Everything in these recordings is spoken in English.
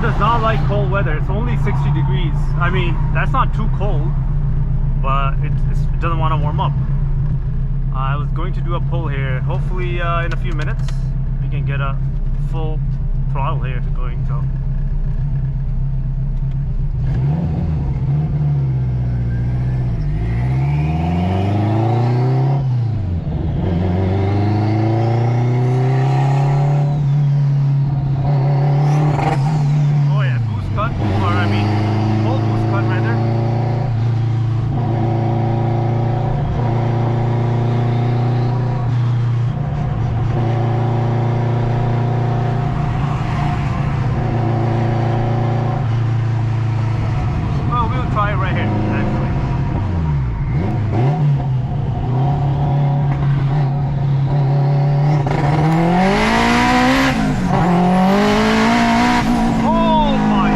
does not like cold weather. It's only 60 degrees. I mean, that's not too cold, but it doesn't want to warm up. I was going to do a pull here. Hopefully in a few minutes we can get a full throttle here going. So right here, actually. Oh my!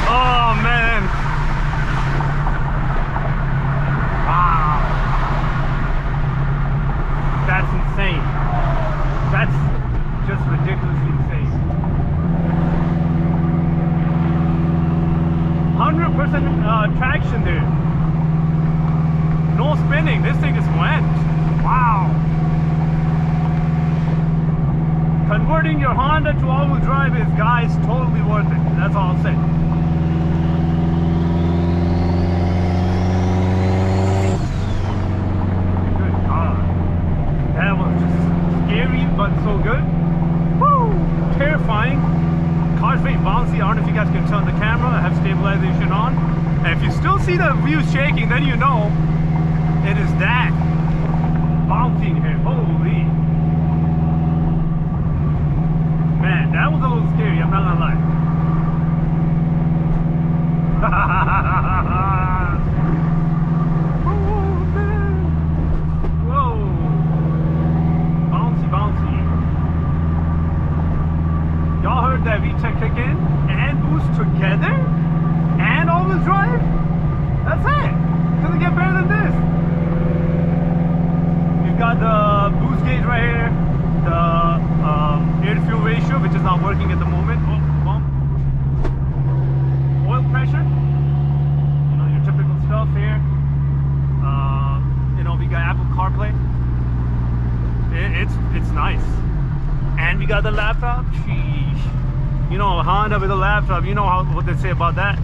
Oh man! Wow! That's insane. That's just ridiculously insane. 100% traction there. No spinning. This thing just went. Wow. Converting your Honda to all-wheel drive is, guys, totally worth it. That's all I'll say. Good God. That was just scary, but so good. Woo! Terrifying. Car's very bouncy. I don't know if you guys can tell on the camera. I have stabilization on. And if you still see the wheels shaking, then you know it is that bouncing here. Holy. Man, that was a little scary. I'm not gonna lie. Oh, man. Whoa. Bouncy, bouncy. Y'all heard that VTEC kick in and boost together and all-wheel drive? That's it. Doesn't get better than this. You've got the boost gauge right here, the air-to-fuel ratio, which is not working at the moment. Oh, bump. Oil pressure. You know, your typical stuff here. You know, we got Apple CarPlay. It's nice. And we got the laptop. Sheesh. You know, Honda with a laptop, you know what they say about that.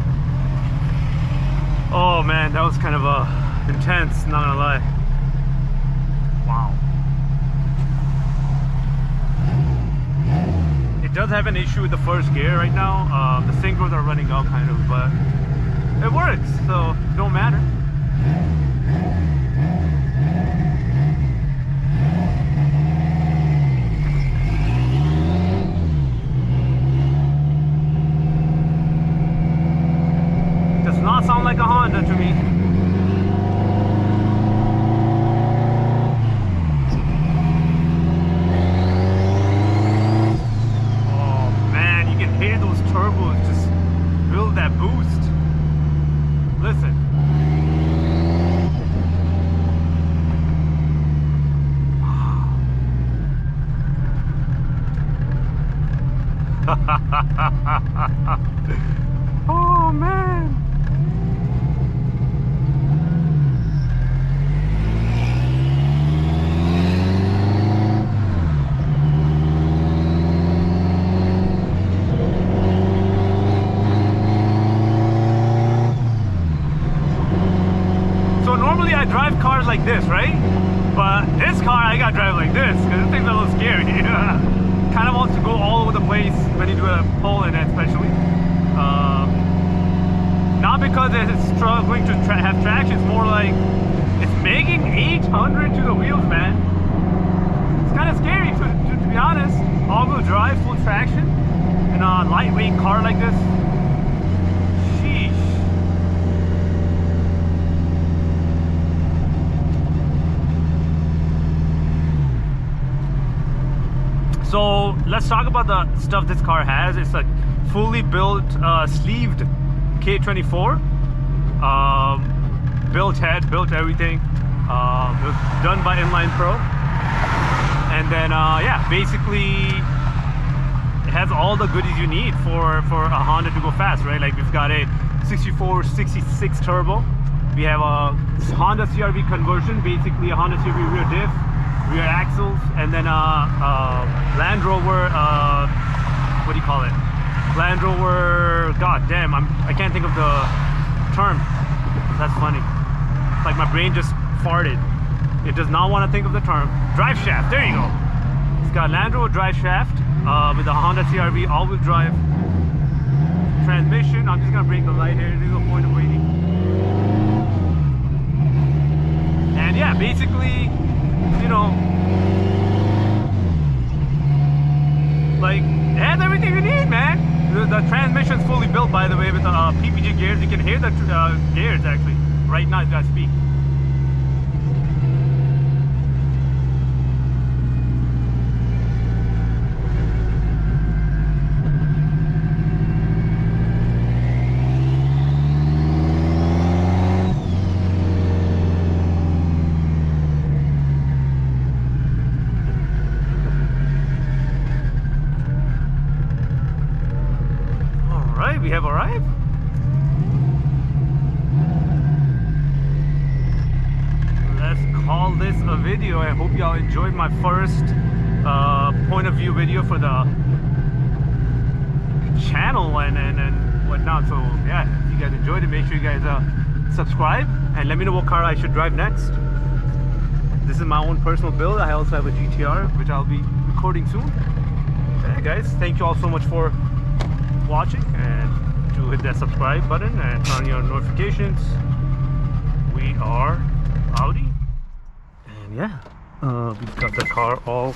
Oh man, that was kind of intense, not gonna lie. Wow. It does have an issue with the first gear right now. The synchros are running out kind of, but it works, so it don't matter. Not sound like a Honda to me. Oh man, you can hear those turbos just build that boost. Listen. Oh man. I drive cars like this, right? But this car I gotta drive like this because this thing's a little scary. Kind of wants to go all over the place when you do a pull in it, especially. Not because it's struggling to have traction, it's more like it's making 800 to the wheels, man. It's kind of scary to be honest. All-wheel drive, full traction in a lightweight car like this. Sheesh. So let's talk about the stuff this car has. It's a fully built, sleeved K24. Built head, built everything. It was done by Inline Pro. And then, yeah, basically it has all the goodies you need for a Honda to go fast, right? Like we've got a 64, 66 turbo. We have a Honda CR-V conversion, basically a Honda CR-V rear diff, rear axles, and then Landrover, what do you call it? Landrover, god damn, I can't think of the term. That's funny. Like my brain just farted. It does not want to think of the term. Driveshaft, there you go. It's got Landrover Driveshaft with a Honda CR-V all-wheel drive transmission. I'm just gonna break the light here. There's no point of waiting. And yeah, basically, you know, like The transmission's fully built, by the way, with PPG gears. You can hear the gears actually right now as I speak. We have arrived. Let's call this a video. I hope y'all enjoyed my first point of view video for the channel and whatnot. So yeah, if you guys enjoyed it, make sure you guys subscribe and let me know what car I should drive next. This is my own personal build. I also have a GTR which I'll be recording soon. Yeah, guys, thank you all so much for watching, and to hit that subscribe button and turn on your notifications. We are AWD, and yeah, we've got the car all